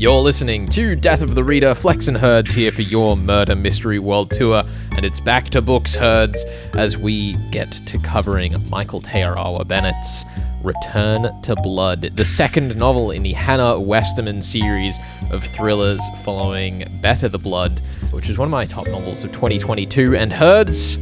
You're listening to Death of the Reader. Flex and Herds here for your Murder Mystery World Tour, and it's back to books, Herds, as we get to covering Michael Arawa Bennett's Return to Blood, the second novel in the Hannah Westerman series of thrillers following Better the Blood, which is one of my top novels of 2022. And Herds,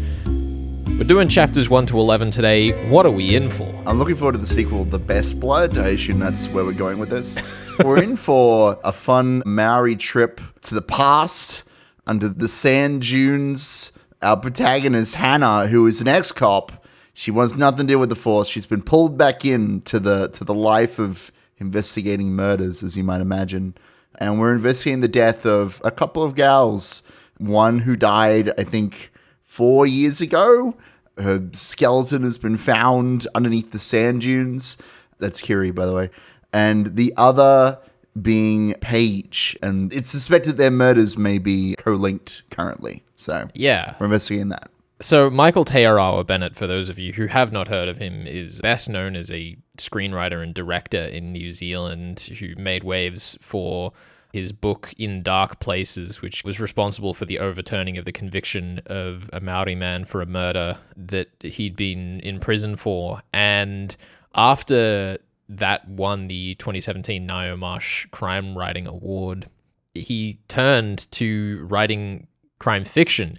we're doing chapters 1 to 11 today. What are we in for? I'm looking forward to the sequel, The Best Blood. I assume that's where we're going with this. We're in for a fun Maori trip to the past under the sand dunes. Our protagonist, Hannah, who is an ex-cop, she wants nothing to do with the force. She's been pulled back into the life of investigating murders, as you might imagine. And we're investigating the death of a couple of gals. One who died, I think, 4 years ago. Her skeleton has been found underneath the sand dunes. That's Kiri, by the way. And the other being Paige. And it's suspected their murders may be co-linked currently. So yeah, we're investigating that. So Michael Arawa Bennett, for those of you who have not heard of him, is best known as a screenwriter and director in New Zealand who made waves for his book In Dark Places, which was responsible for the overturning of the conviction of a Maori man for a murder that he'd been in prison for. And after that won the 2017 Naomash Crime Writing Award, he turned to writing crime fiction.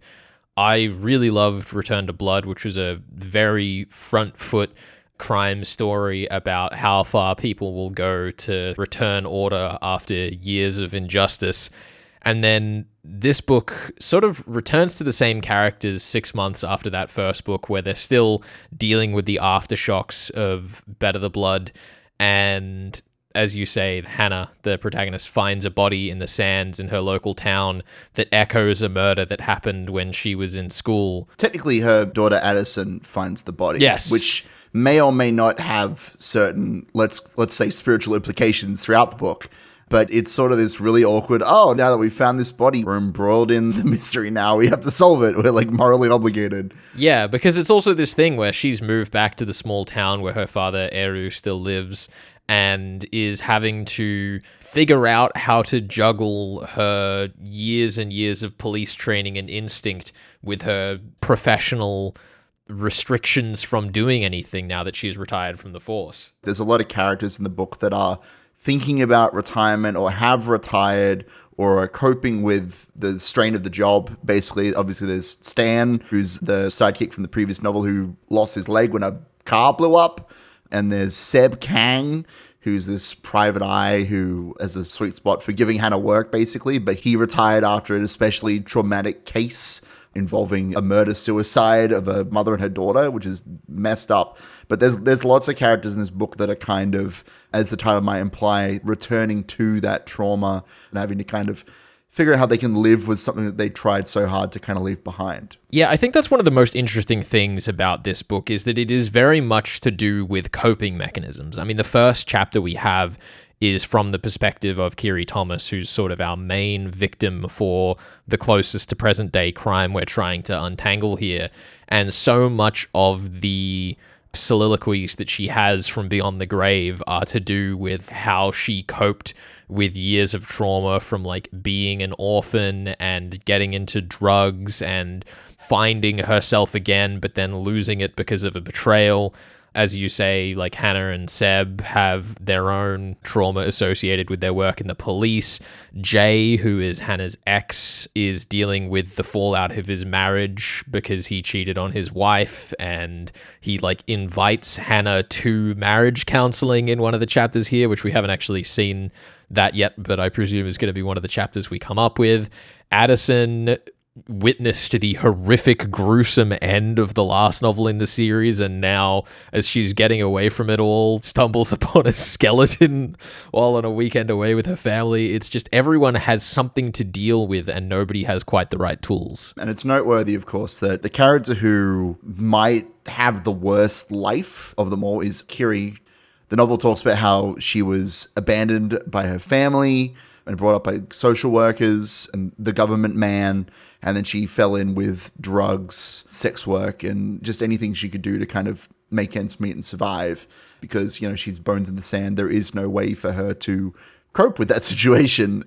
I really loved Return to Blood, which was a very front foot crime story about how far people will go to return order after years of injustice. And then this book sort of returns to the same characters 6 months after that first book, where they're still dealing with the aftershocks of Better the Blood. And as you say, Hannah, the protagonist, finds a body in the sands in her local town that echoes a murder that happened when she was in school. Technically, her daughter Addison finds the body. Yes. Which may or may not have certain, let's say, spiritual implications throughout the book. But it's sort of this really awkward, now that we've found this body, we're embroiled in the mystery now, we have to solve it. We're like morally obligated. Yeah, because it's also this thing where she's moved back to the small town where her father, Eru, still lives and is having to figure out how to juggle her years and years of police training and instinct with her professional restrictions from doing anything now that she's retired from the force. There's a lot of characters in the book that are thinking about retirement or have retired or are coping with the strain of the job. Basically, obviously, there's Stan, who's the sidekick from the previous novel who lost his leg when a car blew up. And there's Seb Kang, who's this private eye who has a sweet spot for giving Hannah work, basically. But he retired after an especially traumatic case involving a murder-suicide of a mother and her daughter, which is messed up. But there's lots of characters in this book that are kind of, as the title might imply, returning to that trauma and having to kind of figure out how they can live with something that they tried so hard to kind of leave behind. Yeah, I think that's one of the most interesting things about this book is that it is very much to do with coping mechanisms. I mean, the first chapter we have is from the perspective of Kiri Thomas, who's sort of our main victim for the closest to present day crime we're trying to untangle here. And so much of the soliloquies that she has from beyond the grave are to do with how she coped with years of trauma from like being an orphan and getting into drugs and finding herself again, but then losing it because of a betrayal. As you say, like Hannah and Seb have their own trauma associated with their work in the police. Jay, who is Hannah's ex, is dealing with the fallout of his marriage because he cheated on his wife, and he like invites Hannah to marriage counseling in one of the chapters here, which we haven't actually seen that yet, but I presume is going to be one of the chapters we come up with. Addison witnessed the horrific, gruesome end of the last novel in the series, and now, as she's getting away from it all, stumbles upon a skeleton while on a weekend away with her family. It's just everyone has something to deal with, and nobody has quite the right tools. And it's noteworthy, of course, that the character who might have the worst life of them all is Kiri. The novel talks about how she was abandoned by her family and brought up by social workers and the government man. And then she fell in with drugs, sex work, and just anything she could do to kind of make ends meet and survive. Because, she's bones in the sand. There is no way for her to cope with that situation.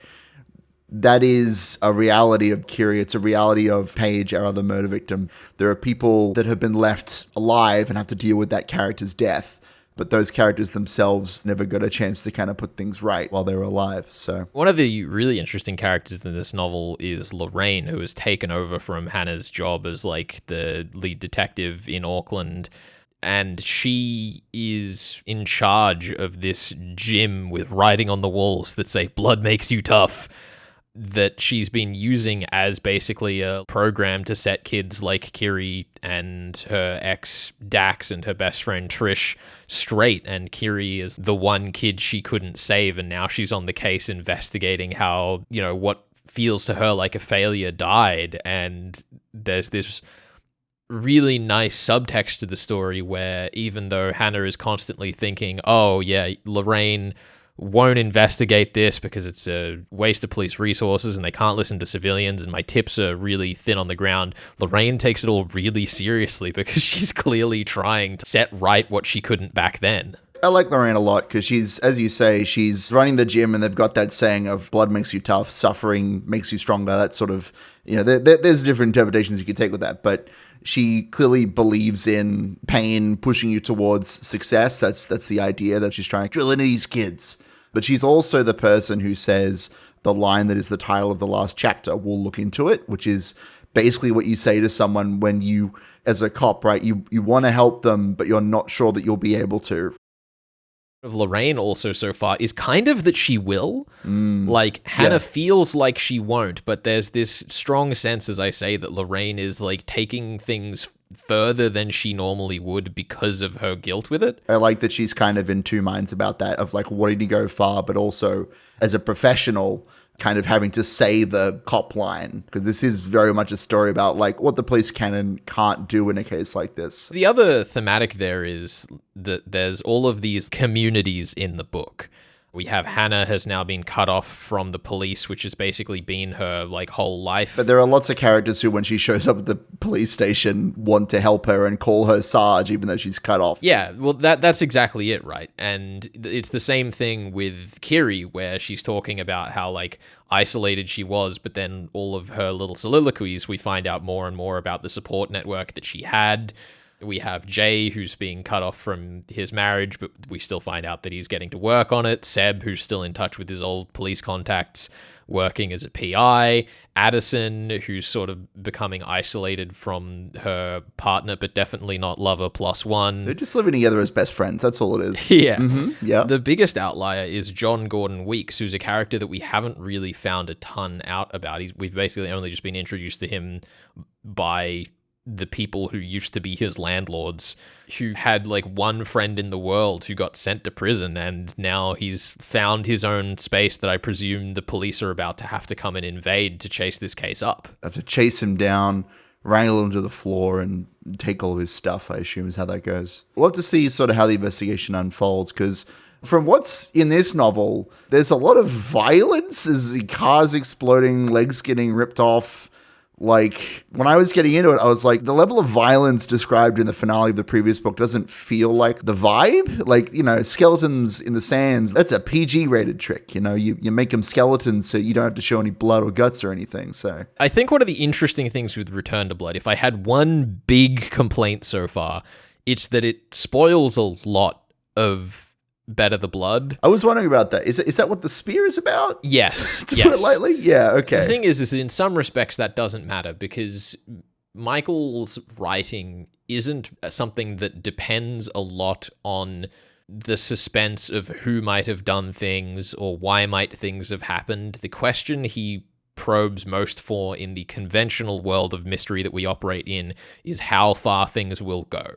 That is a reality of Kiri. It's a reality of Paige, our other murder victim. There are people that have been left alive and have to deal with that character's death. But those characters themselves never got a chance to kind of put things right while they were alive. So one of the really interesting characters in this novel is Lorraine, who has taken over from Hannah's job as like the lead detective in Auckland. And she is in charge of this gym with writing on the walls that say, "Blood makes you tough," that she's been using as basically a program to set kids like Kiri and her ex Dax and her best friend Trish straight. And Kiri is the one kid she couldn't save, and now she's on the case investigating how, what feels to her like a failure died. And there's this really nice subtext to the story where even though Hannah is constantly thinking, oh yeah, Lorraine won't investigate this because it's a waste of police resources and they can't listen to civilians and my tips are really thin on the ground, Lorraine takes it all really seriously because she's clearly trying to set right what she couldn't back then. I like Lorraine a lot because she's, as you say, she's running the gym and they've got that saying of blood makes you tough, suffering makes you stronger. That sort of, there's different interpretations you could take with that, but she clearly believes in pain pushing you towards success. That's the idea that she's trying to drill into these kids. But she's also the person who says the line that is the title of the last chapter, "We'll look into it," which is basically what you say to someone when you, as a cop, right, you want to help them, but you're not sure that you'll be able to. Of Lorraine also so far is kind of that she will. Like Hannah feels like she won't, but there's this strong sense, as I say, that Lorraine is like taking things further than she normally would because of her guilt with it. I like that she's kind of in two minds about that, of like wanting to go far, but also as a professional kind of having to say the cop line, because this is very much a story about like what the police can and can't do in a case like this. The other thematic there is that there's all of these communities in the book. We have Hannah has now been cut off from the police, which has basically been her like whole life. But there are lots of characters who, when she shows up at the police station, want to help her and call her Sarge, even though she's cut off. Yeah, well, that's exactly it, right? And it's the same thing with Kiri, where she's talking about how like isolated she was, but then all of her little soliloquies, we find out more and more about the support network that she had. We have Jay, who's being cut off from his marriage, but we still find out that he's getting to work on it. Seb, who's still in touch with his old police contacts, working as a PI. Addison, who's sort of becoming isolated from her partner, but definitely not lover plus one. They're just living together as best friends. That's all it is. Yeah. Mm-hmm. Yeah. The biggest outlier is John Gordon Weeks, who's a character that we haven't really found a ton out about. We've basically only just been introduced to him by the people who used to be his landlords, who had like one friend in the world who got sent to prison, and now he's found his own space that I presume the police are about to have to come and invade to chase this case up. Have to chase him down, wrangle him to the floor, and take all of his stuff, I assume is how that goes. We'll have to see sort of how the investigation unfolds, because from what's in this novel, there's a lot of violence. There's the cars exploding, legs getting ripped off. Like, when I was getting into it, I was like, the level of violence described in the finale of the previous book doesn't feel like the vibe. Like, skeletons in the sands, that's a PG-rated trick. You make them skeletons so you don't have to show any blood or guts or anything. So I think one of the interesting things with Return to Blood, if I had one big complaint so far, it's that it spoils a lot of Better the Blood. I was wondering about that. Is that what the spear is about? Yes. To put it lightly? Yeah, okay. The thing is in some respects that doesn't matter, because Michael's writing isn't something that depends a lot on the suspense of who might have done things or why might things have happened. The question he probes most for in the conventional world of mystery that we operate in is how far things will go.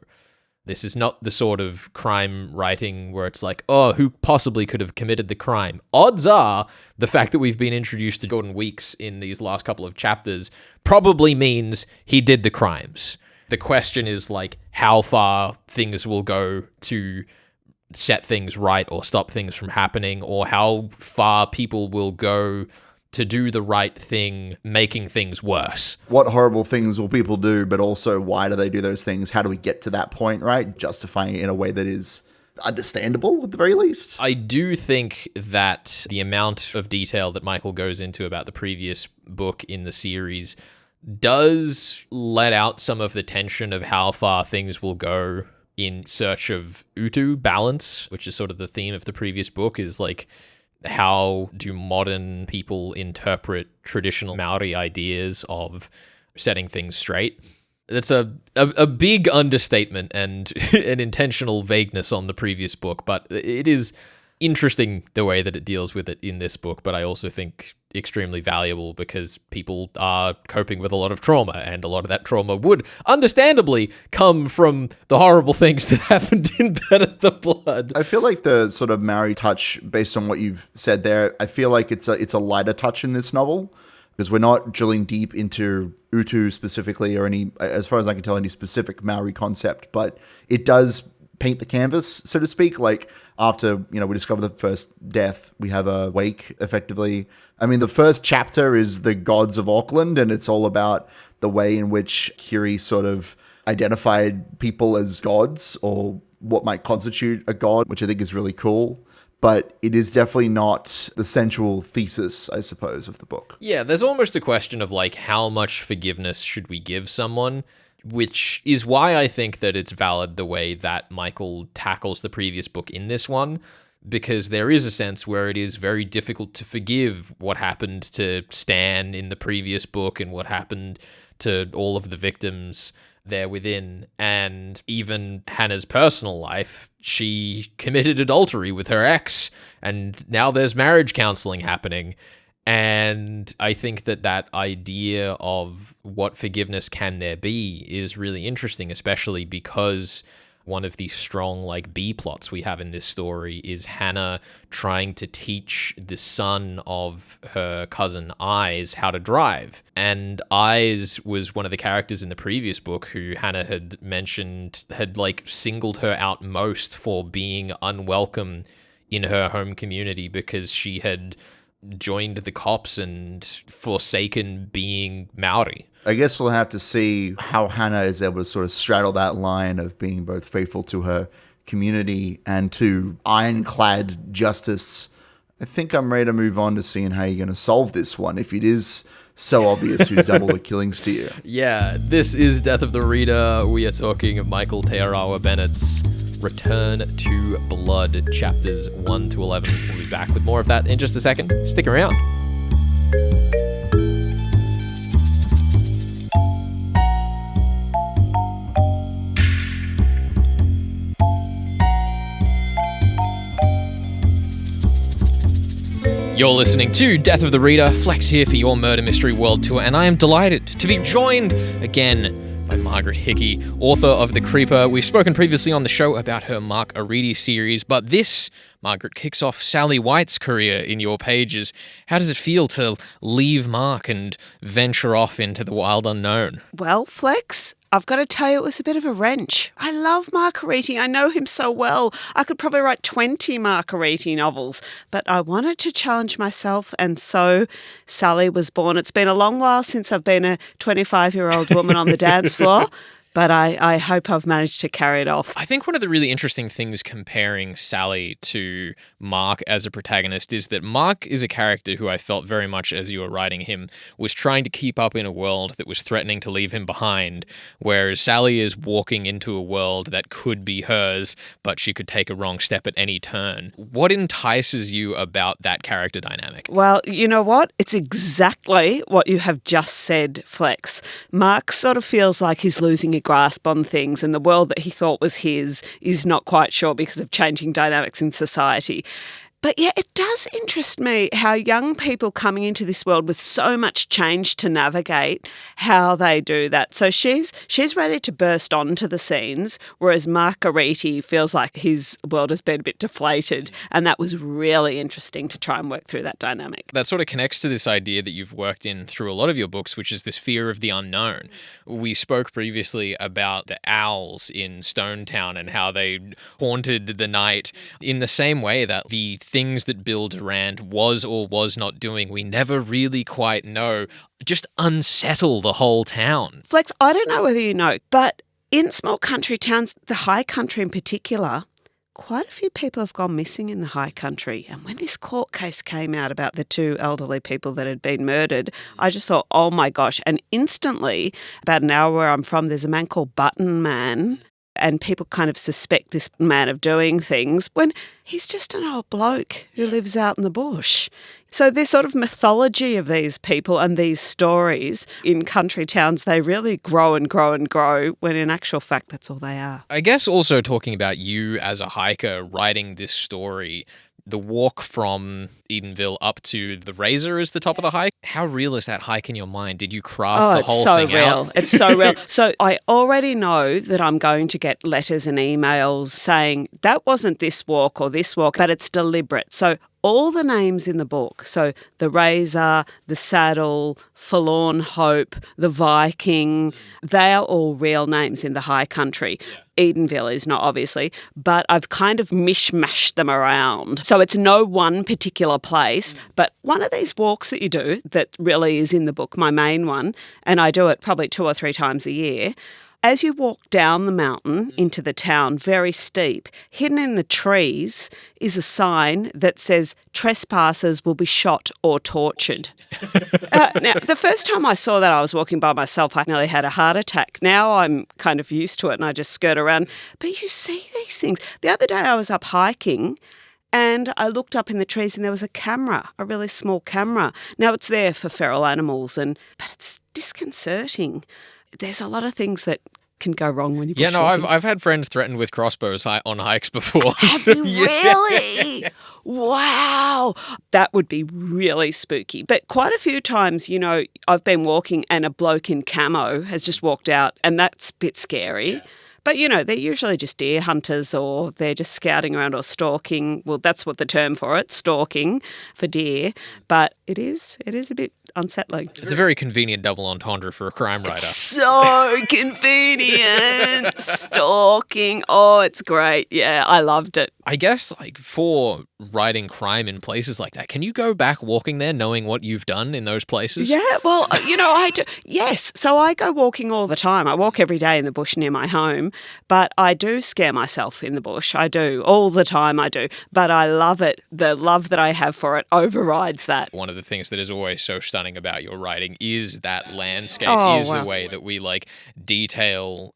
This is not the sort of crime writing where it's like, oh, who possibly could have committed the crime? Odds are the fact that we've been introduced to Gordon Weeks in these last couple of chapters probably means he did the crimes. The question is like how far things will go to set things right or stop things from happening, or how far people will go to do the right thing, making things worse. What horrible things will people do, but also why do they do those things? How do we get to that point, right? Justifying it in a way that is understandable at the very least. I do think that the amount of detail that Michael goes into about the previous book in the series does let out some of the tension of how far things will go in search of Utu balance, which is sort of the theme of the previous book, is like, how do modern people interpret traditional Maori ideas of setting things straight? That's a big understatement and an intentional vagueness on the previous book, but it is interesting the way that it deals with it in this book, but I also think extremely valuable because people are coping with a lot of trauma, and a lot of that trauma would understandably come from the horrible things that happened in Bennett the Blood. I feel like the sort of Maori touch, based on what you've said there, I feel like it's a lighter touch in this novel, because we're not drilling deep into Utu specifically, or any, as far as I can tell, any specific Maori concept, but it does paint the canvas, so to speak. Like, after, we discover the first death, we have a wake, effectively. I mean, the first chapter is the gods of Auckland, and it's all about the way in which Kiri sort of identified people as gods, or what might constitute a god, which I think is really cool. But it is definitely not the central thesis, I suppose, of the book. Yeah, there's almost a question of, like, how much forgiveness should we give someone, which is why I think that it's valid the way that Michael tackles the previous book in this one, because there is a sense where it is very difficult to forgive what happened to Stan in the previous book and what happened to all of the victims there within. And even Hannah's personal life, she committed adultery with her ex, and now there's marriage counseling happening. And I think that idea of what forgiveness can there be is really interesting, especially because one of the strong, like, B plots we have in this story is Hannah trying to teach the son of her cousin Eyes how to drive. And Eyes was one of the characters in the previous book who Hannah had mentioned had, like, singled her out most for being unwelcome in her home community because she had joined the cops and forsaken being Maori. I guess we'll have to see how Hannah is able to sort of straddle that line of being both faithful to her community and to ironclad justice. I think I'm ready to move on to seeing how you're going to solve this one, if it is so obvious who's done all the killings to you. Yeah, this is Death of the Reader. We are talking of Michael Te Arawa Bennett's Return to Blood, chapters 1 to 11. We'll be back with more of that in just a second. Stick around. You're listening to Death of the Reader, Flex here for your Murder Mystery World Tour, and I am delighted to be joined again by Margaret Hickey, author of The Creeper. We've spoken previously on the show about her Mark Aridi series, but this, Margaret, kicks off Sally White's career in your pages. How does it feel to leave Mark and venture off into the wild unknown? Well, Flex, I've got to tell you, it was a bit of a wrench. I love Mark Aridi. I know him so well. I could probably write 20 Mark Aridi novels, but I wanted to challenge myself, and so Sally was born. It's been a long while since I've been a 25-year-old woman on the dance floor, but I hope I've managed to carry it off. I think one of the really interesting things comparing Sally to Mark as a protagonist is that Mark is a character who I felt very much as you were writing him was trying to keep up in a world that was threatening to leave him behind, whereas Sally is walking into a world that could be hers, but she could take a wrong step at any turn. What entices you about that character dynamic? Well, you know what? It's exactly what you have just said, Flex. Mark sort of feels like he's losing a grasp on things, and the world that he thought was his is not quite sure because of changing dynamics in society. But yeah, it does interest me how young people coming into this world with so much change to navigate, how they do that. So she's ready to burst onto the scenes, whereas Mark Aridi feels like his world has been a bit deflated, and that was really interesting to try and work through that dynamic. That sort of connects to this idea that you've worked in through a lot of your books, which is this fear of the unknown. We spoke previously about the owls in Stonetown and how they haunted the night in the same way that the things that Bill Durand was or was not doing, we never really quite know, just unsettle the whole town. Flex, I don't know whether you know, but in small country towns, the high country in particular, quite a few people have gone missing in the high country. And when this court case came out about the 2 elderly people that had been murdered, I just thought, oh my gosh. And instantly, about an hour where I'm from, there's a man called Button Man. And people kind of suspect this man of doing things when he's just an old bloke who lives out in the bush. So this sort of mythology of these people and these stories in country towns, they really grow and grow and grow when in actual fact that's all they are. I guess also talking about you as a hiker writing this story, the walk from Edenville up to the Razor is the top of the hike. How real is that hike in your mind? Did you craft the whole thing out? It's so real. So I already know that I'm going to get letters and emails saying that wasn't this walk or this walk, but it's deliberate. So all the names in the book, so the Razor, the Saddle, Forlorn Hope, the Viking, they are all real names in the high country. Edenville is not, obviously, but I've kind of mishmashed them around. So it's no one particular place, but one of these walks that you do that really is in the book, my main one, and I do it probably 2 or 3 times a year. As you walk down the mountain into the town, very steep, hidden in the trees is a sign that says trespassers will be shot or tortured. Now, the first time I saw that, I was walking by myself. I nearly had a heart attack. Now I'm kind of used to it and I just skirt around. But you see these things. The other day I was up hiking and I looked up in the trees and there was a camera, a really small camera. Now it's there for feral animals, but it's disconcerting. There's a lot of things that can go wrong when you Yeah, no, I've had friends threatened with crossbows on hikes before. Have you really? Yeah. Wow. That would be really spooky. But quite a few times, I've been walking and a bloke in camo has just walked out and that's a bit scary. Yeah. But, they're usually just deer hunters or they're just scouting around or stalking. Well, that's what the term for it, stalking for deer. But it is a bit unsettling. It's a very convenient double entendre for a crime writer. It's so convenient. Stalking. Oh, it's great. Yeah, I loved it. I guess, for writing crime in places like that, can you go back walking there knowing what you've done in those places? Yeah, well, I do. Yes, so I go walking all the time. I walk every day in the bush near my home, but I do scare myself in the bush. I do. All the time I do. But I love it. The love that I have for it overrides that. One of the things that is always so stunning about your writing is that landscape, the way that we detail,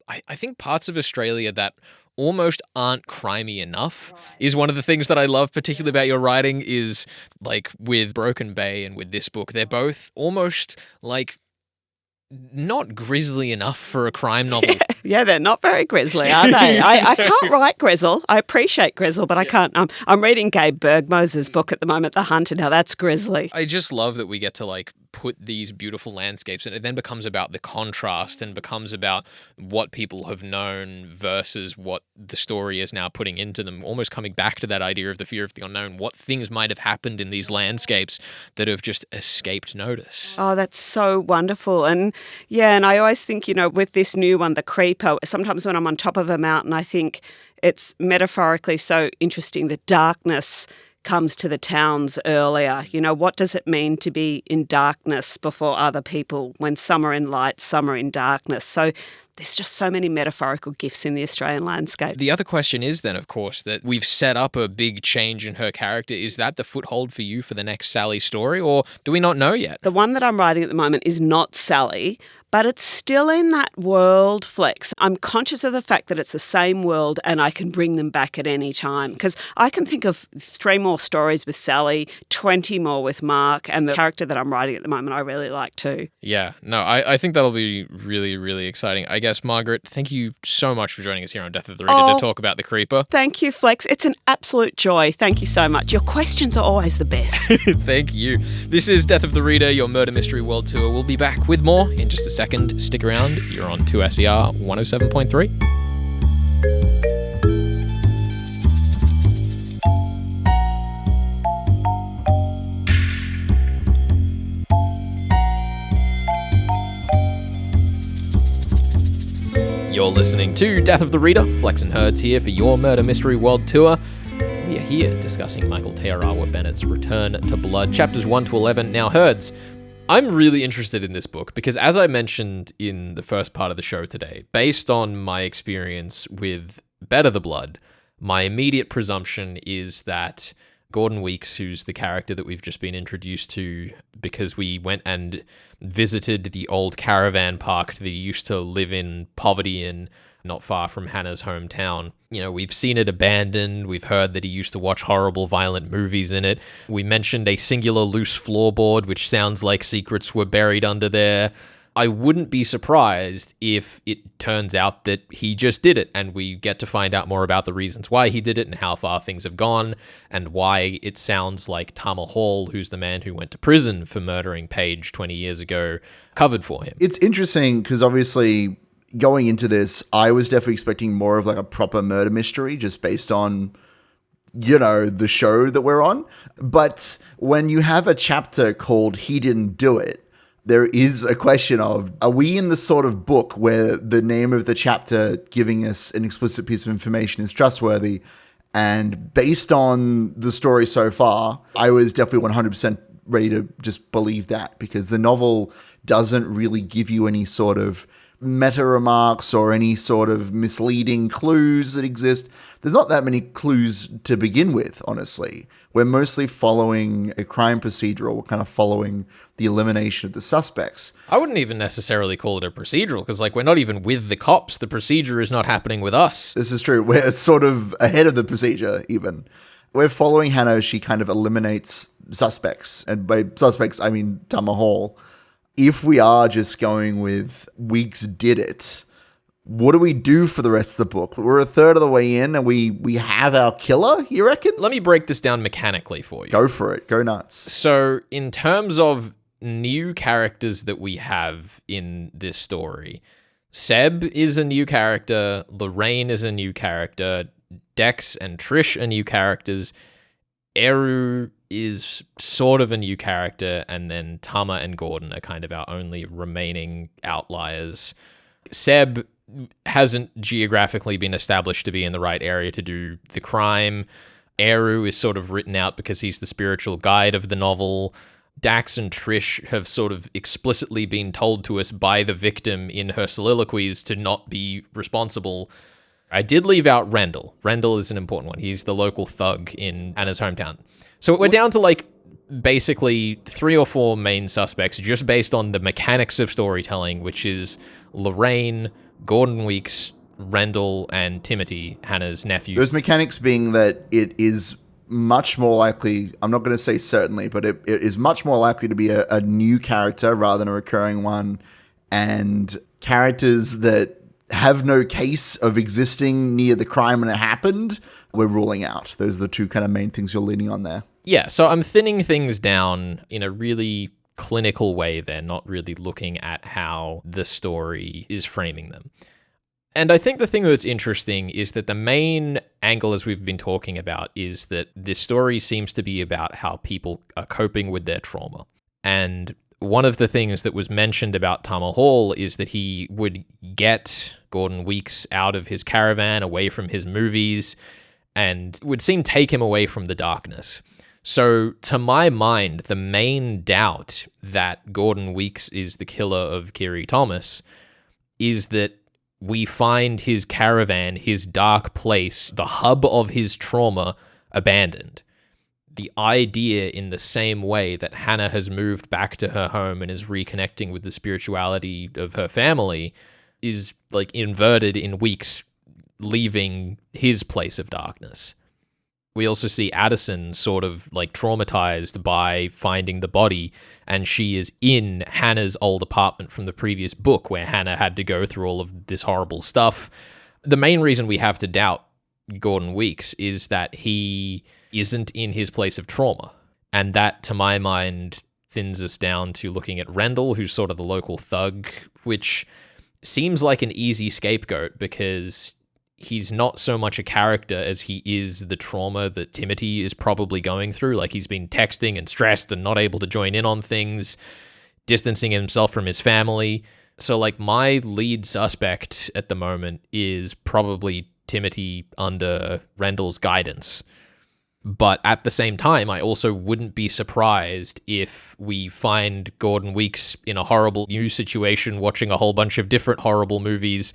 I think, parts of Australia that almost aren't crimey enough is one of the things that I love particularly about your writing is with Broken Bay and with this book, they're both almost not grisly enough for a crime novel. Yeah, they're not very grisly, are they? I can't write grizzle. I appreciate grizzle, but I can't. I'm reading Gabe Bergmose's book at the moment, The Hunt, and now that's grisly. I just love that we get to put these beautiful landscapes and it then becomes about the contrast and becomes about what people have known versus what the story is now putting into them, almost coming back to that idea of the fear of the unknown, what things might have happened in these landscapes that have just escaped notice. Oh, that's so wonderful. And yeah, and I always think, with this new one, The Creeper, sometimes when I'm on top of a mountain, I think it's metaphorically so interesting that darkness comes to the towns earlier. What does it mean to be in darkness before other people when some are in light, some are in darkness? So there's just so many metaphorical gifts in the Australian landscape. The other question is then, of course, that we've set up a big change in her character. Is that the foothold for you for the next Sally story, or do we not know yet? The one that I'm writing at the moment is not Sally, but it's still in that world, Flex. I'm conscious of the fact that it's the same world and I can bring them back at any time because I can think of 3 more stories with Sally, 20 more with Mark, and the character that I'm writing at the moment I really like too. Yeah, no, I think that'll be really, really exciting. I guess, Margaret, thank you so much for joining us here on Death of the Reader to talk about The Creeper. Thank you, Flex. It's an absolute joy. Thank you so much. Your questions are always the best. Thank you. This is Death of the Reader, your murder mystery world tour. We'll be back with more in just a second. Stick around. You're on 2SER 107.3. You're listening to Death of the Reader. Flex and Herds here for your murder mystery world tour. We are here discussing Michael Te Arawa Bennett's Return to Blood, chapters 1 to 11. Now, Herds, I'm really interested in this book because, as I mentioned in the first part of the show today, based on my experience with Better the Blood, my immediate presumption is that Gordon Weeks, who's the character that we've just been introduced to because we went and visited the old caravan park that he used to live in poverty in, not far from Hannah's hometown. You know, we've seen it abandoned. We've heard that he used to watch horrible, violent movies in it. We mentioned a singular loose floorboard, which sounds like secrets were buried under there. I wouldn't be surprised if it turns out that he just did it, and we get to find out more about the reasons why he did it and how far things have gone, and why it sounds like Tama Hall, who's the man who went to prison for murdering Paige 20 years ago, covered for him. It's interesting because obviously going into this, I was definitely expecting more of like a proper murder mystery just based on, you know, the show that we're on. But when you have a chapter called He Didn't Do It, there is a question of, are we in the sort of book where the name of the chapter giving us an explicit piece of information is trustworthy? And based on the story so far, I was definitely 100% ready to just believe that, because the novel doesn't really give you any sort of meta remarks or any sort of misleading clues that exist. There's not that many clues to begin with, honestly. We're mostly following a crime procedural. We're kind of following the elimination of the suspects. I wouldn't even necessarily call it a procedural, because like we're not even with the cops. The procedure is not happening with us. This is true. We're sort of ahead of the procedure, even. We're following Hannah as she kind of eliminates suspects. And by suspects, I mean Tama Hall. If we are just going with Weeks did it, what do we do for the rest of the book? We're a third of the way in and we have our killer, you reckon? Let me break this down mechanically for you. Go for it. Go nuts. So in terms of new characters that we have in this story, Seb is a new character, Lorraine is a new character, Dex and Trish are new characters, Eru is sort of a new character, and then Tama and Gordon are kind of our only remaining outliers. Seb hasn't geographically been established to be in the right area to do the crime. Eru is sort of written out because he's the spiritual guide of the novel. Dax and Trish have sort of explicitly been told to us by the victim in her soliloquies to not be responsible. I did leave out Rendell. Rendell is an important one. He's the local thug in Anna's hometown. So we're down to like basically 3 or 4 main suspects just based on the mechanics of storytelling, which is Lorraine, Gordon Weeks, Rendell, and Timothy, Hannah's nephew. Those mechanics being that it is much more likely, I'm not going to say certainly, but it is much more likely to be a new character rather than a recurring one, and characters that have no case of existing near the crime when it happened, we're ruling out. Those are the 2 kind of main things you're leaning on there. Yeah, so I'm thinning things down in a really clinical way there, not really looking at how the story is framing them. And I think the thing that's interesting is that the main angle, as we've been talking about, is that this story seems to be about how people are coping with their trauma. And one of the things that was mentioned about Tama Hall is that he would get Gordon Weeks out of his caravan, away from his movies, and would seem take him away from the darkness. So to my mind, the main doubt that Gordon Weeks is the killer of Kiri Thomas is that we find his caravan, his dark place, the hub of his trauma, abandoned. The idea, in the same way that Hannah has moved back to her home and is reconnecting with the spirituality of her family, is like inverted in Weeks leaving his place of darkness. We also see Addison sort of like traumatized by finding the body, and she is in Hannah's old apartment from the previous book where Hannah had to go through all of this horrible stuff. The main reason we have to doubt Gordon Weeks is that he isn't in his place of trauma. And that, to my mind, thins us down to looking at Rendell, who's sort of the local thug, which seems like an easy scapegoat because he's not so much a character as he is the trauma that Timothy is probably going through. Like, he's been texting and stressed and not able to join in on things, distancing himself from his family. So, like, my lead suspect at the moment is probably Timothy under Rendell's guidance. But at the same time, I also wouldn't be surprised if we find Gordon Weeks in a horrible new situation, watching a whole bunch of different horrible movies,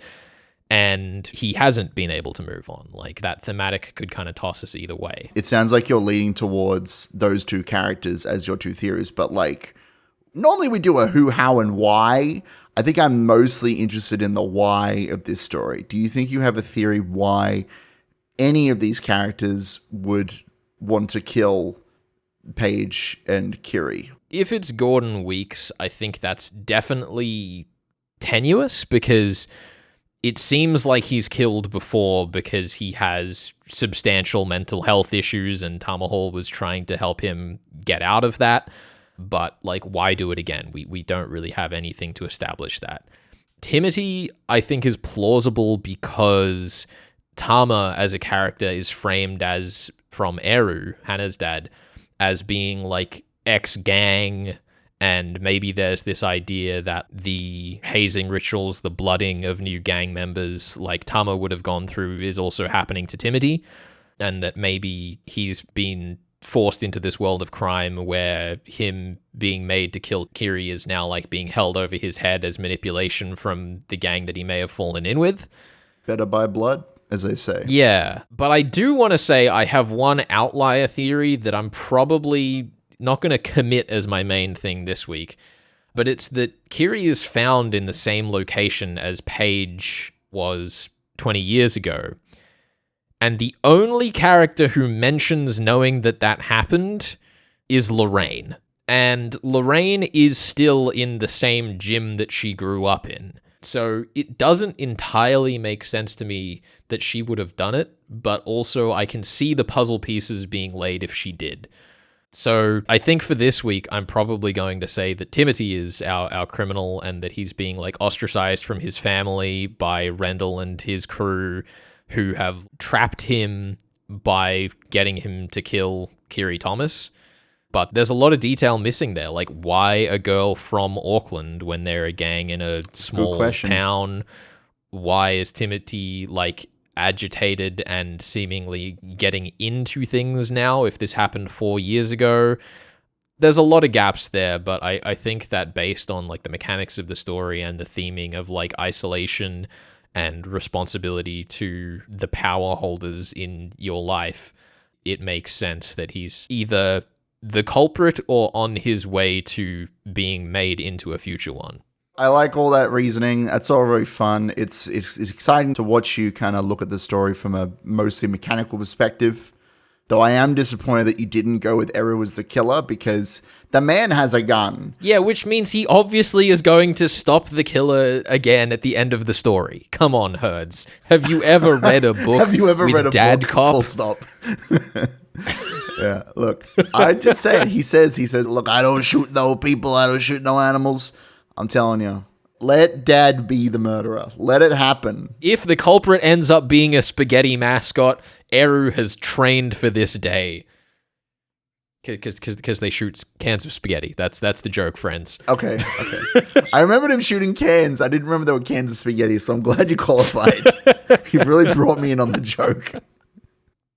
and he hasn't been able to move on. Like, that thematic could kind of toss us either way. It sounds like you're leaning towards those two characters as your two theories, but like, normally we do a who, how, and why. I think I'm mostly interested in the why of this story. Do you think you have a theory why any of these characters would want to kill Paige and Kiri? If it's Gordon Weeks, I think that's definitely tenuous, because it seems like he's killed before because he has substantial mental health issues and Tamahal was trying to help him get out of that. But, like, why do it again? We don't really have anything to establish that. Timothy, I think, is plausible because Tama as a character is framed as, from Eru, Hannah's dad, as being, like, ex-gang, and maybe there's this idea that the hazing rituals, the blooding of new gang members, like Tama would have gone through, is also happening to Timothy, and that maybe he's been forced into this world of crime where him being made to kill Kiri is now like being held over his head as manipulation from the gang that he may have fallen in with. Better by blood, as they say. Yeah, but I do want to say I have one outlier theory that I'm probably not going to commit as my main thing this week, but it's that Kiri is found in the same location as Paige was 20 years ago. And the only character who mentions knowing that that happened is Lorraine. And Lorraine is still in the same gym that she grew up in. So it doesn't entirely make sense to me that she would have done it, but also I can see the puzzle pieces being laid if she did. So I think for this week, I'm probably going to say that Timothy is our criminal and that he's being like ostracized from his family by Rendell and his crew, who have trapped him by getting him to kill Kiri Thomas. But there's a lot of detail missing there, like why a girl from Auckland when they're a gang in a small town? Why is Timothy like agitated and seemingly getting into things now if this happened 4 years ago? There's a lot of gaps there, but I think that based on like the mechanics of the story and the theming of like isolation and responsibility to the power holders in your life, it makes sense that he's either the culprit or on his way to being made into a future one. I like all that reasoning. That's all very fun. It's exciting to watch you kind of look at the story from a mostly mechanical perspective. Though I am disappointed that you didn't go with Eru as the killer, because the man has a gun. Yeah, which means he obviously is going to stop the killer again at the end of the story. Come on, Herds. Have you ever read a book Have you ever with read a Dad book? Cop? Full stop. Yeah, look, I just say, he says, look, I don't shoot no people, I don't shoot no animals. I'm telling you, let Dad be the murderer. Let it happen. If the culprit ends up being a spaghetti mascot, Eru has trained for this day. Because they shoot cans of spaghetti. That's the joke, friends. Okay. I remembered him shooting cans. I didn't remember there were cans of spaghetti, so I'm glad you qualified. You really brought me in on the joke.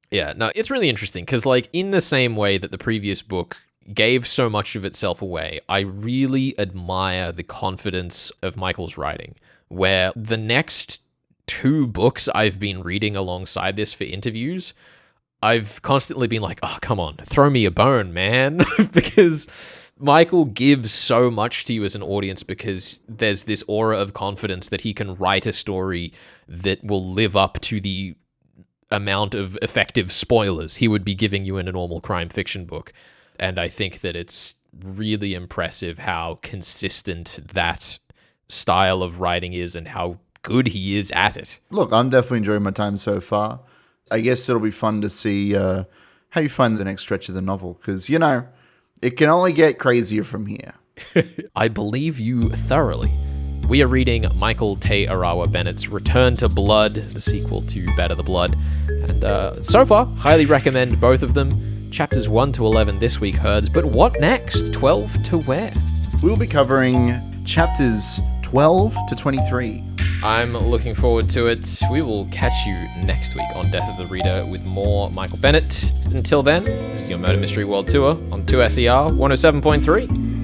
Yeah, no, it's really interesting because, like, in the same way that the previous book gave so much of itself away, I really admire the confidence of Michael's writing, where the next 2 books I've been reading alongside this for interviews, I've constantly been like, oh, come on, throw me a bone, man. Because Michael gives so much to you as an audience because there's this aura of confidence that he can write a story that will live up to the amount of effective spoilers he would be giving you in a normal crime fiction book. And I think that it's really impressive how consistent that style of writing is and how good he is at it. Look, I'm definitely enjoying my time so far. I guess it'll be fun to see how you find the next stretch of the novel, because, you know, it can only get crazier from here. I believe you thoroughly. We are reading Michael Te Arawa Bennett's Return to Blood, the sequel to Better the Blood. And so far, highly recommend both of them. Chapters 1 to 11 this week, Herds. But what next? 12 to where? We'll be covering chapters 12 to 23. I'm looking forward to it. We will catch you next week on Death of the Reader with more Michael Bennett. Until then, this is your Murder Mystery World Tour on 2SER 107.3.